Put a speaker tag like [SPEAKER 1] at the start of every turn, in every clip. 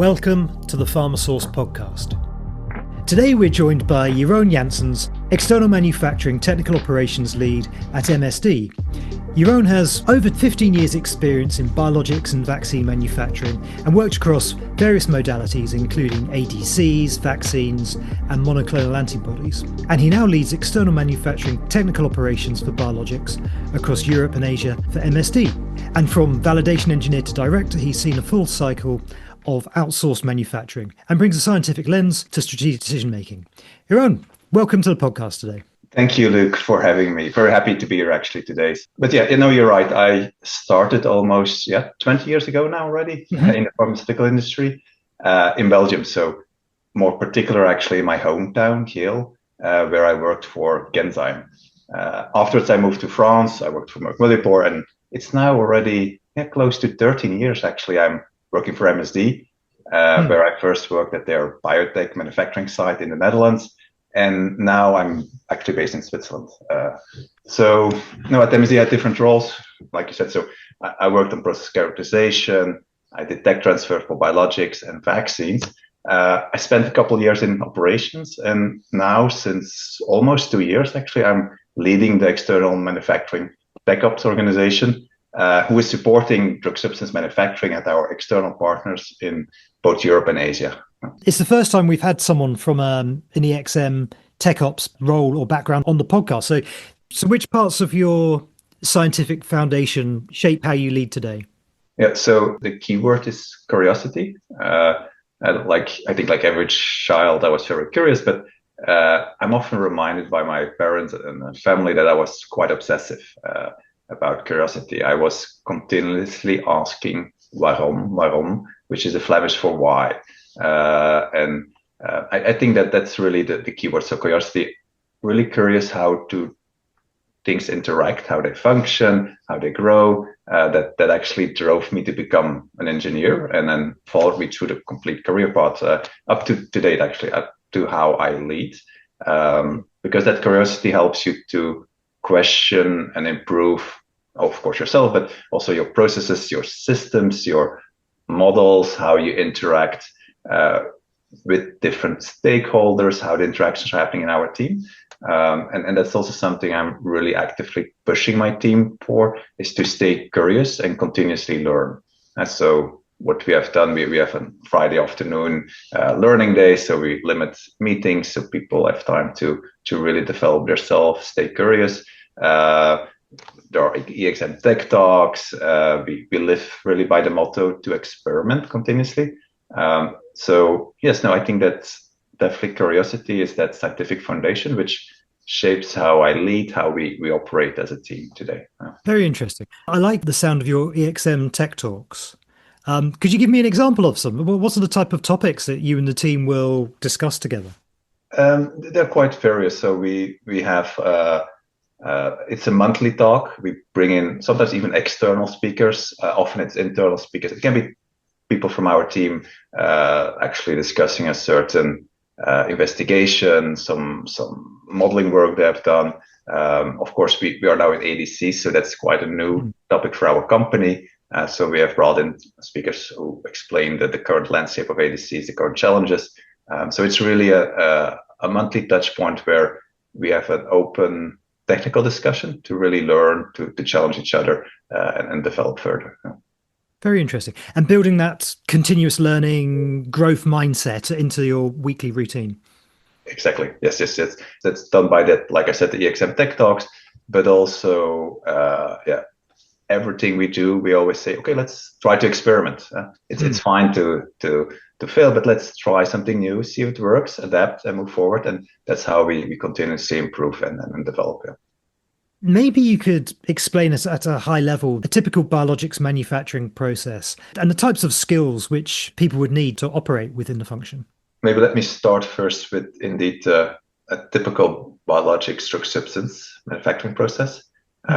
[SPEAKER 1] Welcome to the PharmaSource podcast. Today we're joined by Jeroen Janssens, External Manufacturing Technical Operations Lead at MSD. Jeroen has over 15 years experience in biologics and vaccine manufacturing and worked across various modalities including ADCs, vaccines and monoclonal antibodies. And he now leads external manufacturing technical operations for biologics across Europe and Asia for MSD. And from validation engineer to director, he's seen a full cycle of outsourced manufacturing and brings a scientific lens to strategic decision making. Jeroen, welcome to the podcast today.
[SPEAKER 2] Thank you, Luke, for having me. Very happy to be here actually today. But yeah, you're right. I started almost 20 years ago now already in the pharmaceutical industry in Belgium. So more particular actually in my hometown, Kiel, where I worked for Genzyme. Afterwards, I moved to France. I worked for Merck Millipore, and it's now already close to 13 years actually. I'm working for MSD, where I first worked at their biotech manufacturing site in the Netherlands. And now I'm actually based in Switzerland. So at MSD I had different roles, like you said. So I worked on process characterization. I did tech transfer for biologics and vaccines. I spent a couple of years in operations. And now since almost 2 years, actually, I'm leading the external manufacturing tech ops organization, who is supporting drug substance manufacturing at our external partners in both Europe and Asia.
[SPEAKER 1] It's the first time we've had someone from an EXM tech ops role or background on the podcast. So which parts of your scientific foundation shape how you lead today?
[SPEAKER 2] Yeah, so the key word is curiosity. I think like every child, I was very curious, but I'm often reminded by my parents and family that I was quite obsessive about curiosity. I was continuously asking waarom, which is a Flemish for why. I think that's really the key word. So curiosity, really curious how things interact, how they function, how they grow. That actually drove me to become an engineer and then followed me through the complete career path up to date, actually, up to how I lead. Because that curiosity helps you to question and improve, of course, yourself, but also your processes, your systems, your models, how you interact with different stakeholders, how the interactions are happening in our team. And that's also something I'm really actively pushing my team for, is to stay curious and continuously learn. And so what we have done, we have a Friday afternoon learning day, so we limit meetings so people have time to really develop themselves, stay curious. There are EXM tech talks. We live really by the motto to experiment continuously. I think that definitely curiosity is that scientific foundation which shapes how I lead, how we operate as a team today.
[SPEAKER 1] Very interesting. I like the sound of your EXM tech talks. Could you give me an example of some? What are the type of topics that you and the team will discuss together?
[SPEAKER 2] They're quite various. So we have it's a monthly talk. We bring in sometimes even external speakers. Often it's internal speakers. It can be people from our team actually discussing a certain investigation, some modeling work they have done. Of course, we are now in ADC, so that's quite a new topic for our company. So we have brought in speakers who explain the current landscape of ADCs, the current challenges. So it's really a monthly touch point where we have an open technical discussion to really learn, to challenge each other and develop further.
[SPEAKER 1] Very interesting. And building that continuous learning growth mindset into your weekly routine.
[SPEAKER 2] Exactly. Yes. That's done by that, like I said, the EXM Tech Talks, but also, everything we do, we always say, okay, let's try to experiment. It's fine to fail, but let's try something new, see if it works, adapt and move forward. And that's how we continuously improve and develop. Yeah.
[SPEAKER 1] Maybe you could explain us at a high level a typical biologics manufacturing process and the types of skills which people would need to operate within the function.
[SPEAKER 2] Maybe let me start first with indeed a typical biologics drug substance manufacturing process,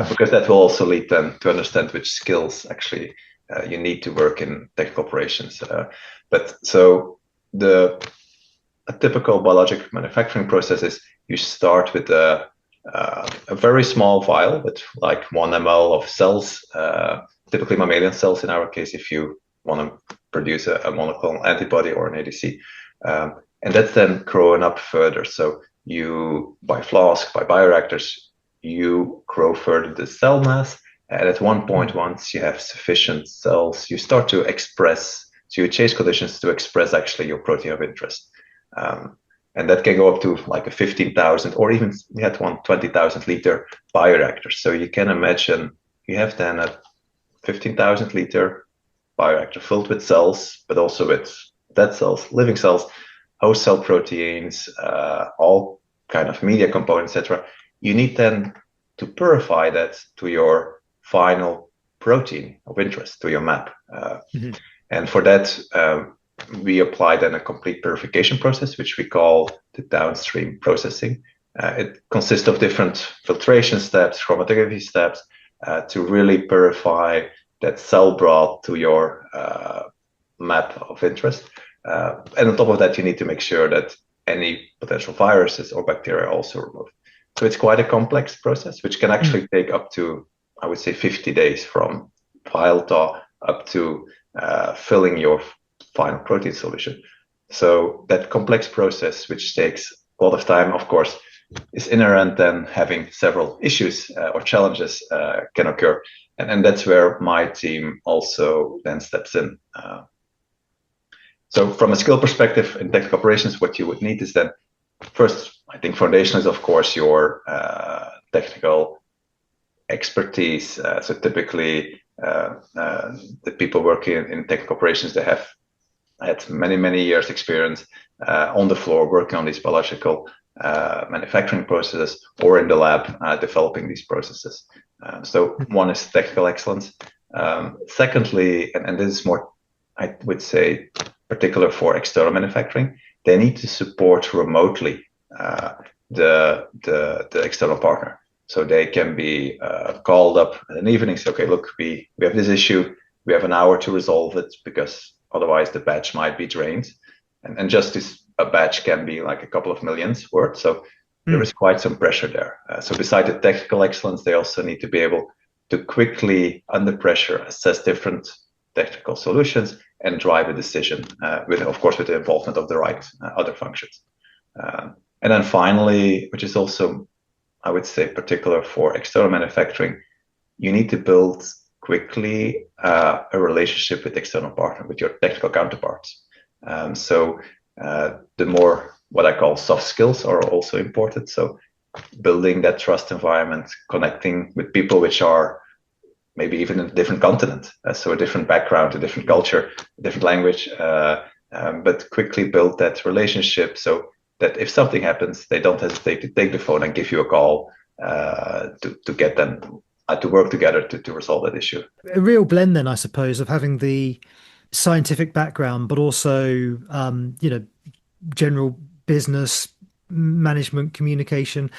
[SPEAKER 2] because that will also lead them to understand which skills actually you need to work in technical operations. But so a typical biologic manufacturing process is you start with a very small vial with like 1 ml of cells, typically mammalian cells in our case. If you want to produce a monoclonal antibody or an ADC. And that's then growing up further. So you, by flask, by bioreactors, you grow further the cell mass. And at one point, once you have sufficient cells, you start to express, so you chase conditions to express actually your protein of interest. And that can go up to like a 15,000, or even we had one 20,000 liter bioreactor. So you can imagine you have then a 15,000 liter bioreactor filled with cells, but also with dead cells, living cells, host cell proteins, all kind of media components, etc. You need then to purify that to your final protein of interest, to your map. And for that, we apply then a complete purification process, which we call the downstream processing. It consists of different filtration steps, chromatography steps, to really purify that cell broth to your map of interest. And on top of that, you need to make sure that any potential viruses or bacteria are also removed. So it's quite a complex process, which can actually take up to, I would say, 50 days from vial thaw up to filling your final protein solution. So that complex process, which takes a lot of time, of course, is inherent then having several issues or challenges can occur. And that's where my team also then steps in. So from a skill perspective in technical operations, what you would need is then first, I think foundation is, of course, your technical expertise. So typically the people working in technical operations, they have had many years experience on the floor working on these biological manufacturing processes or in the lab developing these processes. So one is technical excellence. Secondly, and this is more, I would say, particular for external manufacturing, they need to support remotely the external partner. So they can be called up in an evening, say, okay, look, we have this issue, we have an hour to resolve it because otherwise the batch might be drained. And just a batch can be like a couple of millions worth. So there is quite some pressure there. So beside the technical excellence, they also need to be able to quickly, under pressure, assess different technical solutions and drive a decision, with the involvement of the right other functions. And then finally, which is also, I would say, particular for external manufacturing, you need to build quickly a relationship with the external partner, with your technical counterparts. So the more what I call soft skills are also important. So building that trust environment, connecting with people which are maybe even in a different continent, so a different background, a different culture, a different language, but quickly build that relationship so that if something happens, they don't hesitate to take the phone and give you a call to get them to work together to resolve that issue.
[SPEAKER 1] A real blend then, I suppose, of having the scientific background, but also, general business management, communication.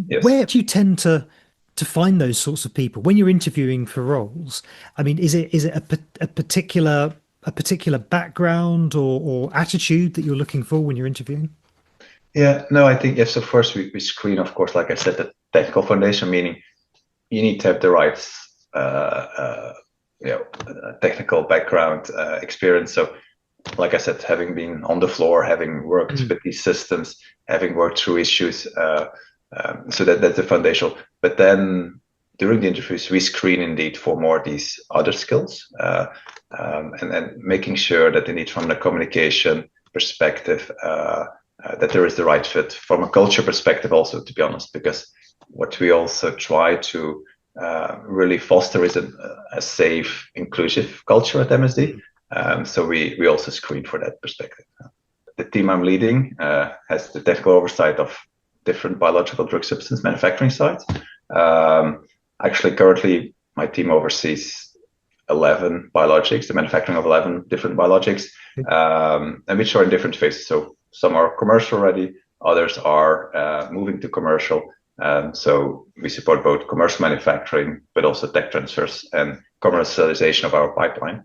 [SPEAKER 2] Yes.
[SPEAKER 1] Where do you tend to find those sorts of people when you're interviewing for roles? I mean, is it a particular background or attitude that you're looking for when you're interviewing?
[SPEAKER 2] Yeah, no, I think yes. So first we screen, of course, like I said, the technical foundation, meaning you need to have the right technical background, experience. So like I said, having been on the floor, having worked with these systems, having worked through issues, so that's the foundation. But then during the interviews, we screen indeed for more of these other skills, and making sure that indeed from the communication perspective, that there is the right fit from a culture perspective also, to be honest, because what we also try to really foster is a safe, inclusive culture at MSD. So we also screen for that perspective. The team I'm leading has the technical oversight of different biological drug substance manufacturing sites. Actually, currently, my team oversees 11 biologics, the manufacturing of 11 different biologics, and which are in different phases. So some are commercial ready, others are moving to commercial. So we support both commercial manufacturing, but also tech transfers and commercialization of our pipeline.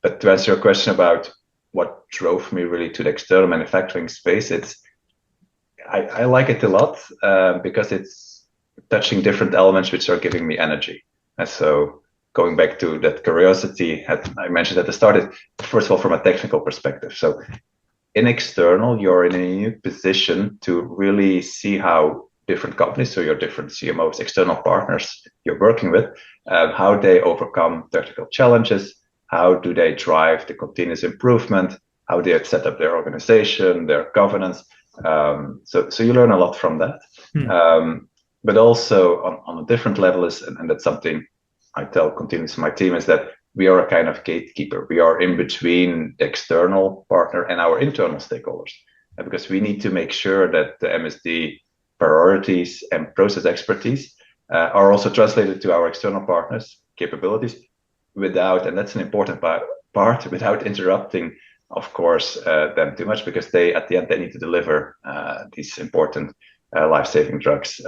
[SPEAKER 2] But to answer your question about what drove me really to the external manufacturing space, I like it a lot because it's touching different elements which are giving me energy. And so going back to that curiosity I mentioned at the start, is first of all from a technical perspective. So in external, you're in a unique position to really see how different companies, so your different CMOs, external partners you're working with, how they overcome technical challenges, how do they drive the continuous improvement, how they set up their organization, their governance. So you learn a lot from that. But also on a different level is, and that's something I tell continuously my team, is that we are a kind of gatekeeper. We are in between the external partner and our internal stakeholders, because we need to make sure that the MSD priorities and process expertise are also translated to our external partners' capabilities without, and that's an important part, without interrupting, of course, them too much, because they, at the end, they need to deliver these important life-saving drugs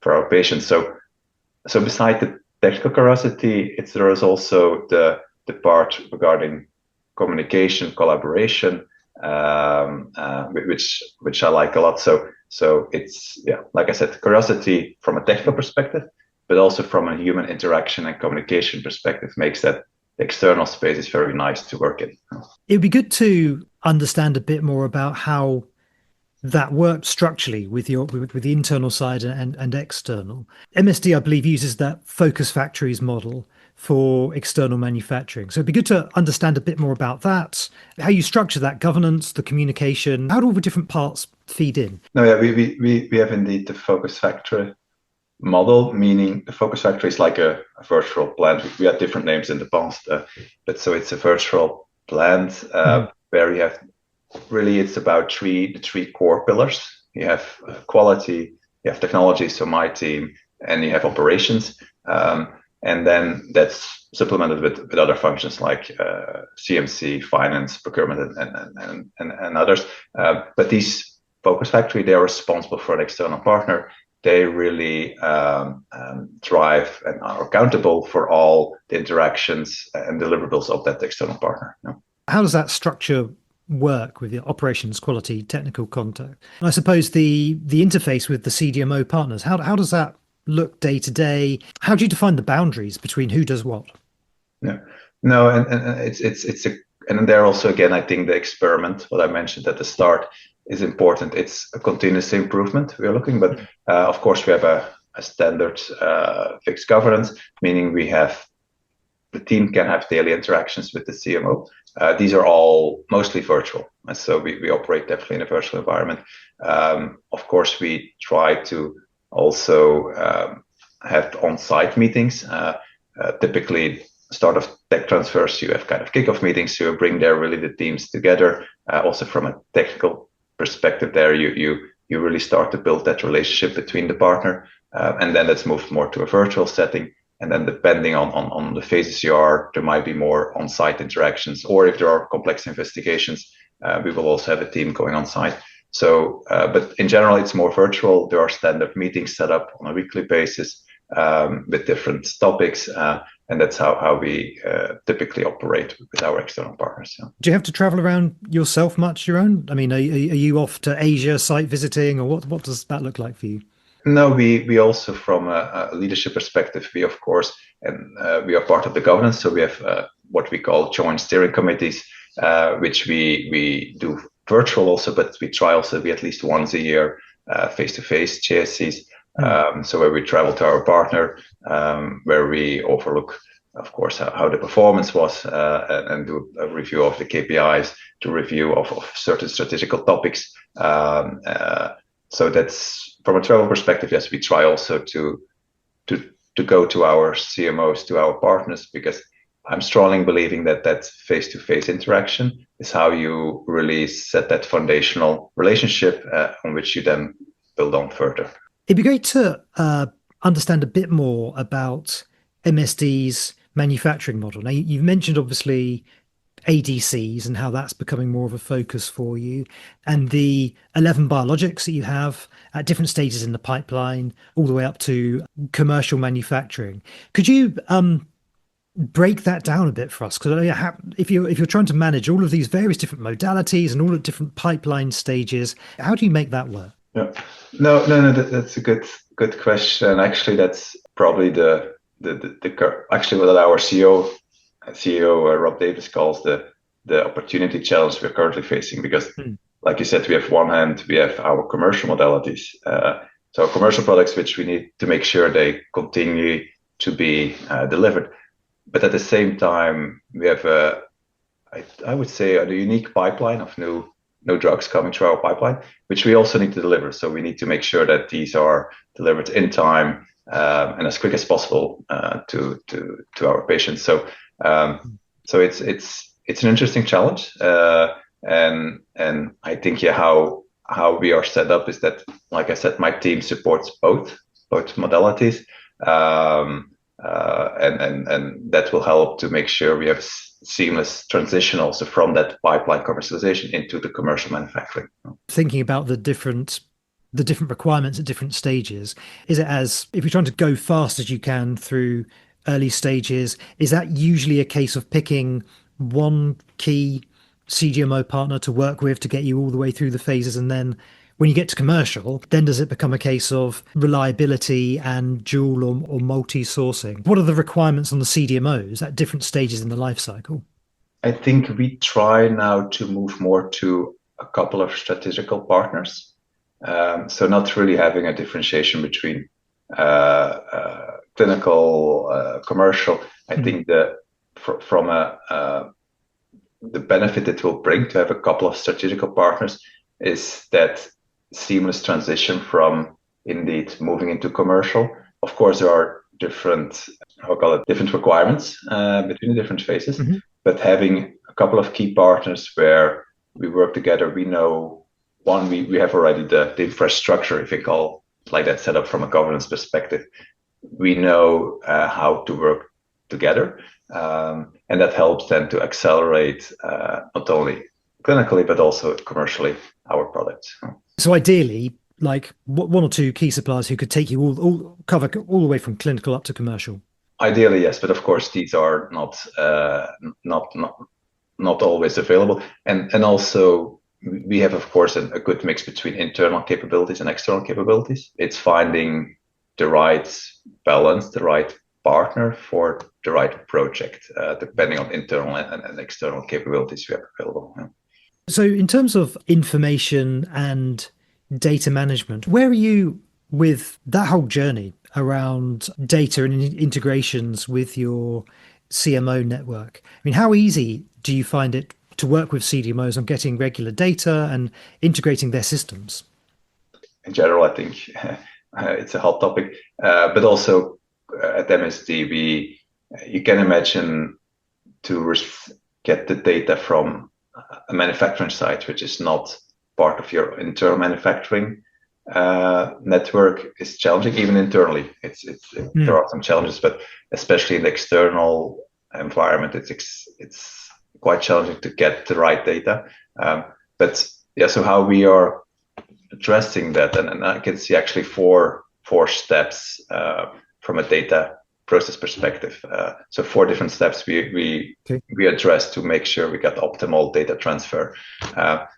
[SPEAKER 2] for our patients. So beside the technical curiosity, there is also the part regarding communication, collaboration, which I like a lot. So it's, like I said, curiosity from a technical perspective, but also from a human interaction and communication perspective makes that external space is very nice to work in.
[SPEAKER 1] It would be good to understand a bit more about how that works structurally with the internal side and external. MSD, I believe, uses that focus factories model for external manufacturing. So it'd be good to understand a bit more about that, how you structure that governance, the communication, how do all the different parts feed in?
[SPEAKER 2] No, yeah, we have indeed the focus factory model, meaning the focus factory is like a virtual plant. We had different names in the past, but so it's a virtual plant where you have really, it's about the three core pillars. You have quality, you have technology, so my team, and you have operations. And then that's supplemented with other functions like CMC, finance, procurement, and others. But these focus factory, they are responsible for an external partner. They really drive and are accountable for all the interactions and deliverables of that external partner.
[SPEAKER 1] How does that structure work with the operations, quality, technical contact? And I suppose the interface with the CDMO partners, how does that look day to day? How do you define the boundaries between who does what?
[SPEAKER 2] And and there also, again, I think the experiment, what I mentioned at the start, is important. It's a continuous improvement we are looking, but of course we have a standard fixed governance, meaning the team can have daily interactions with the CMO. These are all mostly virtual, and so we operate definitely in a virtual environment. Of course, we try to also have on-site meetings. Typically, start of tech transfers, you have kind of kickoff meetings, so you bring there really the teams together. Also, from a technical perspective, there you really start to build that relationship between the partner, and then that's moved more to a virtual setting. And then depending on the phases you are, there might be more on-site interactions, or if there are complex investigations, we will also have a team going on site. So, but in general, it's more virtual. There are standard meetings set up on a weekly basis with different topics, and that's how we typically operate with our external partners.
[SPEAKER 1] Do you have to travel around yourself much, Jeroen? I mean, are you off to Asia site visiting, or what does that look like for you?
[SPEAKER 2] No, we also, from a leadership perspective, we of course, and we are part of the governance. So we have what we call joint steering committees, which we do virtual also, but we try also to be at least once a year face-to-face JSCs. So where we travel to our partner, where we overlook, of course, how the performance was, and do a review of the KPIs, to review of certain strategical topics. So that's, from a travel perspective, yes, we try also to go to our CMOs, to our partners, because I'm strongly believing that face-to-face interaction is how you really set that foundational relationship on which you then build on further.
[SPEAKER 1] It'd be great to understand a bit more about MSD's manufacturing model. Now, you've mentioned, obviously, ADCs and how that's becoming more of a focus for you, and the 11 biologics that you have at different stages in the pipeline, all the way up to commercial manufacturing. Could you break that down a bit for us? Because if you're trying to manage all of these various different modalities and all the different pipeline stages, how do you make that work?
[SPEAKER 2] Yeah, no, that's a good question. Actually, that's probably the actually what our CEO Rob Davis calls the opportunity challenge we're currently facing, because like you said, we have one hand, we have our commercial modalities, so commercial products which we need to make sure they continue to be delivered, but at the same time we have I would say a unique pipeline of new drugs coming through our pipeline, which we also need to deliver. So we need to make sure that these are delivered in time and as quick as possible to our patients. So it's an interesting challenge, and I think how we are set up is that, like I said, my team supports both modalities, and that will help to make sure we have seamless transition also from that pipeline commercialization into the commercial manufacturing.
[SPEAKER 1] Thinking about the different requirements at different stages, is it, as if you're trying to go fast as you can through early stages, is that usually a case of picking one key CDMO partner to work with to get you all the way through the phases, and then when you get to commercial, then does it become a case of reliability and dual or multi-sourcing? What are the requirements on the CDMOs at different stages in the life cycle?
[SPEAKER 2] I think we try now to move more to a couple of strategical partners. So not really having a differentiation between clinical, commercial. I think that from the benefit it will bring to have a couple of strategical partners is that seamless transition from indeed moving into commercial. Of course, there are different requirements between the different phases, but having a couple of key partners where we work together, we know, one, we have already the infrastructure, if you call like that, set up from a governance perspective. We know how to work together, and that helps then to accelerate not only clinically but also commercially our products.
[SPEAKER 1] So ideally, like one or two key suppliers who could take you cover all the way from clinical up to commercial.
[SPEAKER 2] Ideally, yes, but of course these are not always available, and also we have, of course, a good mix between internal capabilities and external capabilities. It's finding the right balance, the right partner for the right project, depending on internal and external capabilities we have available. Yeah.
[SPEAKER 1] So in terms of information and data management, where are you with that whole journey around data and integrations with your CMO network? I mean, how easy do you find it to work with CDMOs on getting regular data and integrating their systems?
[SPEAKER 2] In general, I think it's a hot topic, but also at MSD, you can imagine to get the data from a manufacturing site, which is not part of your internal manufacturing network, is challenging. Even internally, there are some challenges, but especially in the external environment, it's quite challenging to get the right data. But yeah, so how we are addressing that, and I can see actually four steps from a data process perspective. So 4 different steps we address to make sure we get optimal data transfer.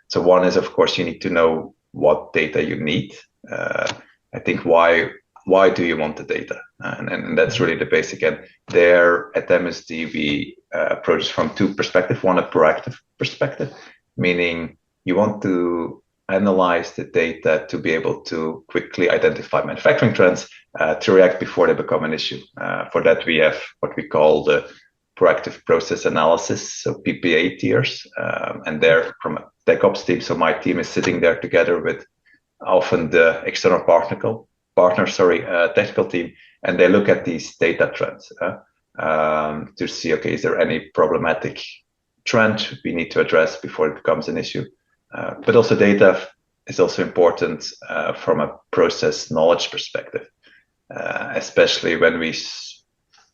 [SPEAKER 2] So one is, of course, you need to know what data you need. I think why do you want the data? And that's really the basic. And there at MSD, we approach from 2 perspectives. One, a proactive perspective, meaning you want to analyze the data to be able to quickly identify manufacturing trends to react before they become an issue. For that, we have what we call the proactive process analysis, so PPA tiers, and they're from a tech ops team. So my team is sitting there together with often the external technical team, and they look at these data trends to see, okay, is there any problematic trend we need to address before it becomes an issue? But also data is also important from a process knowledge perspective, especially when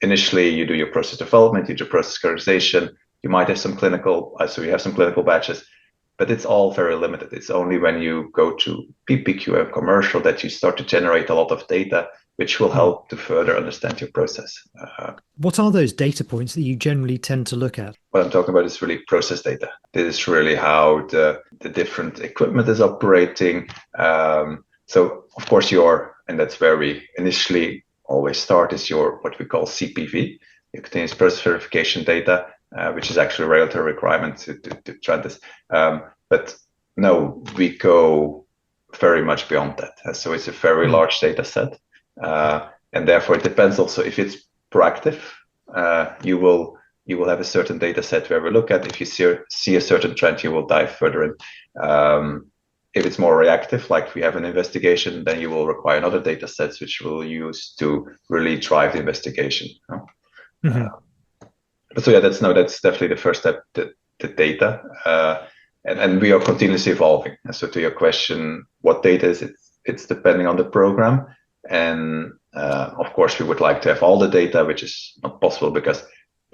[SPEAKER 2] initially you do your process development, you do process characterization, you might have some clinical, so you have some clinical batches, but it's all very limited. It's only when you go to PPQ and commercial that you start to generate a lot of data, which will help to further understand your process.
[SPEAKER 1] What are those data points that you generally tend to look at?
[SPEAKER 2] What I'm talking about is really process data. This is really how the different equipment is operating. So of course and that's where we initially always start is your what we call CPV, your continuous process verification data, which is actually a regulatory requirement to track this. But no, we go very much beyond that. So it's a very large data set. And therefore it depends also if it's proactive, you will have a certain data set where we look at. If you see a certain trend, you will dive further in. If it's more reactive, like we have an investigation, then you will require another data sets which we'll use to really drive the investigation. But so yeah, that's definitely the first step, the data. And we are continuously evolving. And so to your question, what data is it? It's depending on the program. And of course, we would like to have all the data, which is not possible because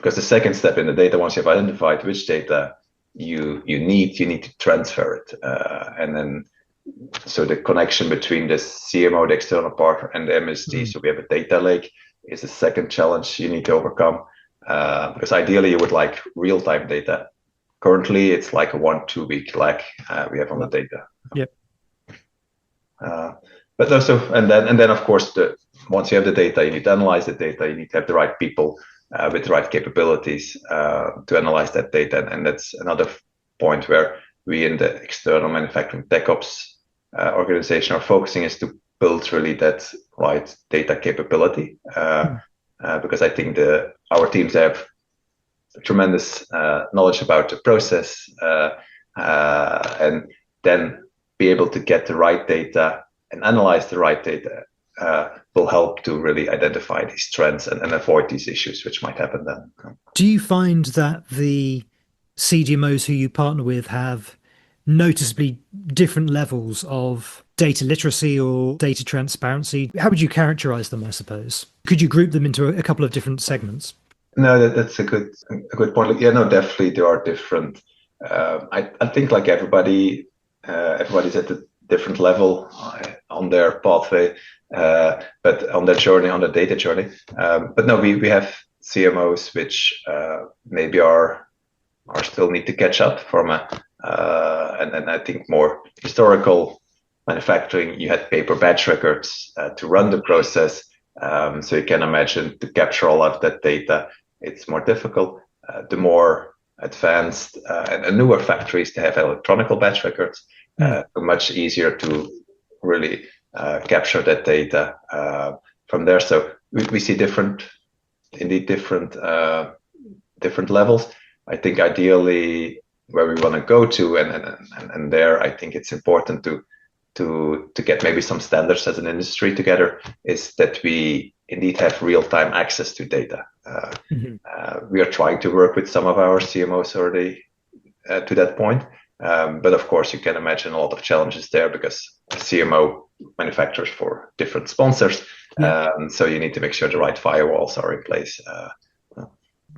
[SPEAKER 2] the second step in the data, once you've identified which data you need to transfer it. And then, so the connection between the CMO, the external partner, and the MSD, so we have a data lake, is the second challenge you need to overcome. Because ideally you would like real-time data. Currently, it's like a 1-2 week lag we have on the data.
[SPEAKER 1] Yep.
[SPEAKER 2] But also, and then of course, once you have the data, you need to analyze the data. You need to have the right people with the right capabilities to analyze that data, and that's another point where we in the external manufacturing tech ops organization are focusing, is to build really that right data capability. Because I think our teams have tremendous knowledge about the process, and then be able to get the right data and analyze the right data will help to really identify these trends and avoid these issues which might happen then.
[SPEAKER 1] Do you find that the CDMOs who you partner with have noticeably different levels of data literacy or data transparency? How would you characterize them, I suppose? Could you group them into a couple of different segments?
[SPEAKER 2] No, that's a good point. Yeah, no, definitely there are different. I think like everybody's at a different level on their pathway, but on their journey, on the data journey. But no, we have CMOs which maybe are still need to catch up from and I think more historical manufacturing. You had paper batch records to run the process, so you can imagine to capture all of that data, it's more difficult. The more advanced and newer factories to have electronic batch records, much easier to really capture that data from there. So we see different levels. I think ideally where we want to go to, and there I think it's important to get maybe some standards as an industry together, is that we indeed have real-time access to data. We are trying to work with some of our CMOs already to that point. But of course, you can imagine a lot of challenges there because CMO manufactures for different sponsors. So you need to make sure the right firewalls are in place.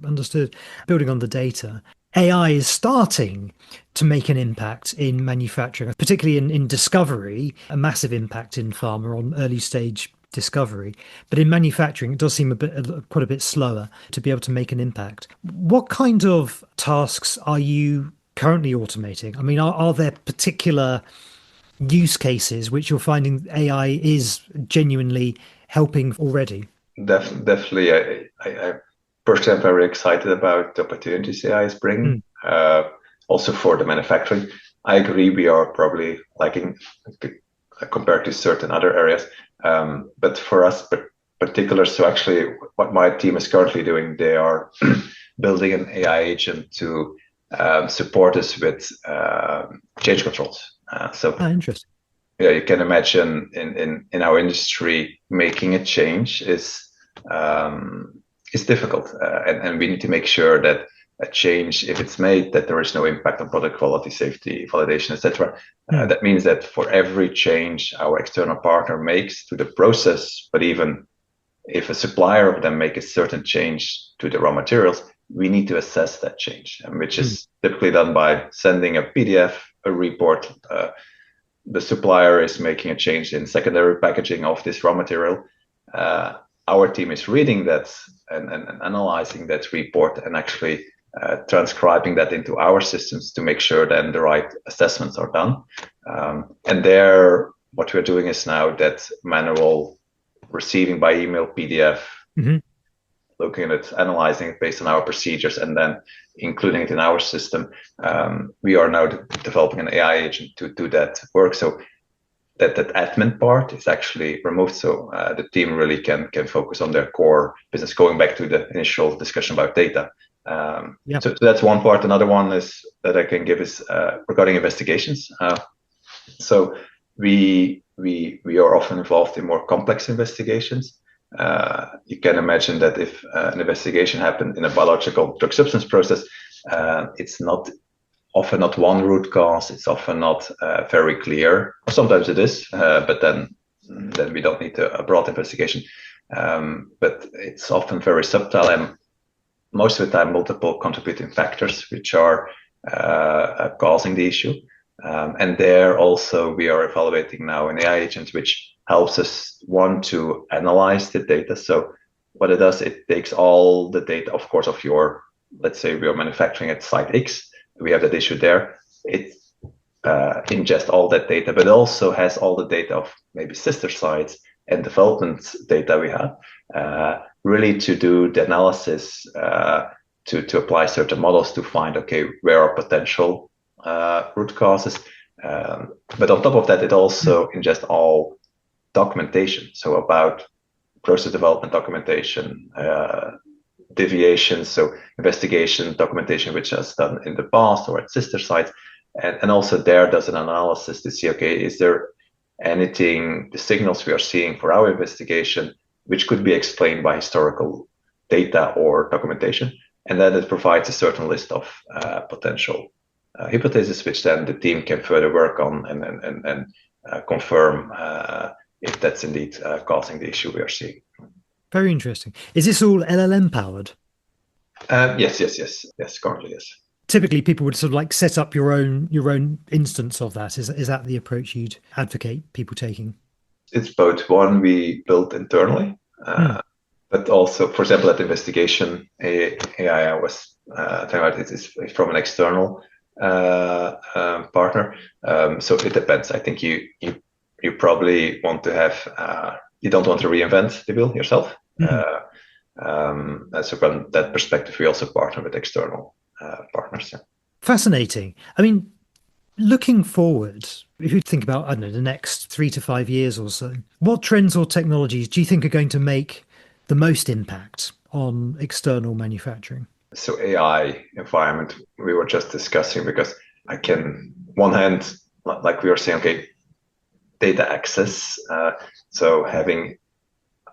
[SPEAKER 1] Understood. Building on the data, AI is starting to make an impact in manufacturing, particularly in discovery, a massive impact in pharma on early stage discovery. But in manufacturing, it does seem quite a bit slower to be able to make an impact. What kind of tasks are you currently automating? I mean, are there particular use cases which you're finding AI is genuinely helping already?
[SPEAKER 2] Definitely. I personally am very excited about the opportunities AI is bringing, also for the manufacturing. I agree we are probably lagging compared to certain other areas. But for us particular, so actually what my team is currently doing, they are building an AI agent to support us with change controls.
[SPEAKER 1] Interesting.
[SPEAKER 2] Yeah, you can imagine in our industry, making a change is difficult, and we need to make sure that a change, if it's made, that there is no impact on product quality, safety, validation, etc. That means that for every change our external partner makes to the process, but even if a supplier of them make a certain change to the raw materials, we need to assess that change, which is typically done by sending a PDF, a report. The supplier is making a change in secondary packaging of this raw material. Our team is reading that and analyzing that report and actually transcribing that into our systems to make sure then the right assessments are done. And there, what we're doing is now that manual receiving by email PDF,
[SPEAKER 1] Mm-hmm.
[SPEAKER 2] looking at it, analyzing it based on our procedures, and then including it in our system. We are now developing an AI agent to do that work. So that admin part is actually removed, so the team really can focus on their core business, going back to the initial discussion about data. So that's one part. Another one is that I can give is regarding investigations. So we are often involved in more complex investigations. You can imagine that if an investigation happened in a biological drug substance process, it's often not one root cause. It's often not very clear. Or sometimes it is, but then we don't need a broad investigation. But it's often very subtle, and most of the time multiple contributing factors which are causing the issue. And there also we are evaluating now an AI agent which helps us, one, to analyze the data. So what it does, it takes all the data, of course, of your, let's say we are manufacturing at site X, we have that issue there. It ingests all that data, but also has all the data of maybe sister sites and development data we have, really to do the analysis, to apply certain models to find, okay, where are potential root causes. But on top of that, it also ingests all documentation. So about process development documentation, deviations, so investigation documentation which has done in the past or at sister sites, and also there does an analysis to see, okay, is there anything, the signals we are seeing for our investigation which could be explained by historical data or documentation, and then it provides a certain list of potential hypotheses which then the team can further work on and confirm if that's indeed causing the issue we are seeing.
[SPEAKER 1] Very interesting. Is this all LLM powered?
[SPEAKER 2] Yes, currently, yes.
[SPEAKER 1] Typically, people would sort of like set up your own instance of that. Is that the approach you'd advocate people taking?
[SPEAKER 2] It's both. One we built internally, but also, for example, that investigation AI I was talking about, it is from an external partner. So it depends. I think you probably want to have, you don't want to reinvent the wheel yourself. So from that perspective, we also partner with external partners. Yeah.
[SPEAKER 1] Fascinating. I mean, looking forward, if you think about, I don't know, the next 3 to 5 years or so, what trends or technologies do you think are going to make the most impact on external manufacturing?
[SPEAKER 2] So AI environment, we were just discussing, because I can, one hand, like we were saying, okay, data access. So having,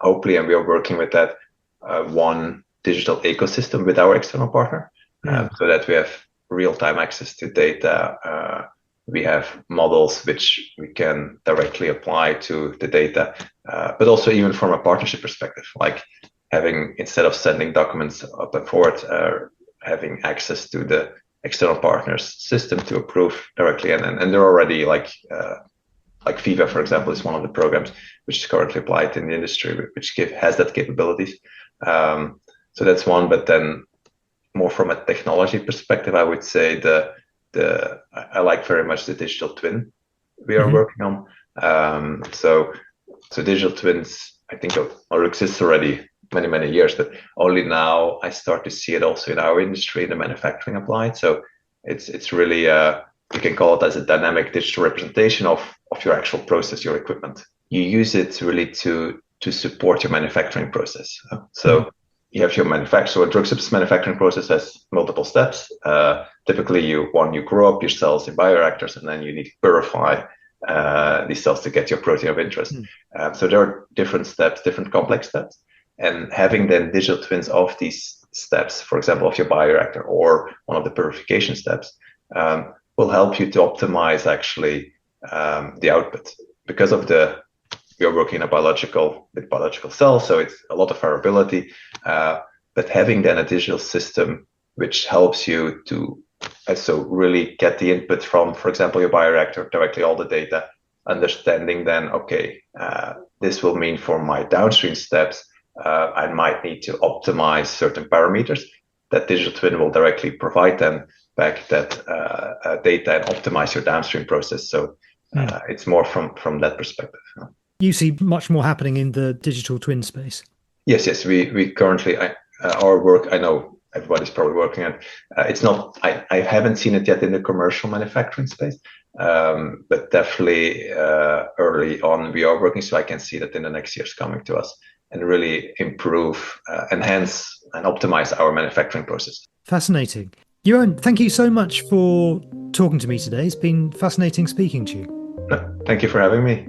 [SPEAKER 2] hopefully, and we are working with that, one digital ecosystem with our external partner, so that we have real-time access to data. We have models which we can directly apply to the data, but also even from a partnership perspective, like having, instead of sending documents up and forward, having access to the external partner's system to approve directly. And they're already like Viva, for example, is one of the programs which is currently applied in the industry, which has that capabilities. So that's one. But then, more from a technology perspective, I would say I like very much the digital twin we are working on. So digital twins, I think, exists already many years, but only now I start to see it also in our industry, in the manufacturing applied. So it's really you can call it as a dynamic digital representation of your actual process, your equipment. You use it really to support your manufacturing process. So you have your manufacturer, drug substance manufacturing process has multiple steps. Typically, you grow up your cells in bioreactors, and then you need to purify these cells to get your protein of interest. So there are different steps, different complex steps, and having then digital twins of these steps, for example, of your bioreactor or one of the purification steps, will help you to optimize actually the output, because of we are working with biological cells, so it's a lot of variability. But having then a digital system which helps you to really get the input from, for example, your bioreactor, directly all the data, understanding then, okay, this will mean for my downstream steps, I might need to optimize certain parameters. That digital twin will directly provide them back that data and optimize your downstream process. So it's more from that perspective.
[SPEAKER 1] You see much more happening in the digital twin space.
[SPEAKER 2] Yes. We currently, our work, I know everybody's probably working on. It's not. I haven't seen it yet in the commercial manufacturing space, but definitely early on we are working. So I can see that in the next years coming to us and really improve, enhance, and optimize our manufacturing process.
[SPEAKER 1] Fascinating. Jeroen, thank you so much for talking to me today. It's been fascinating speaking to you.
[SPEAKER 2] No, thank you for having me.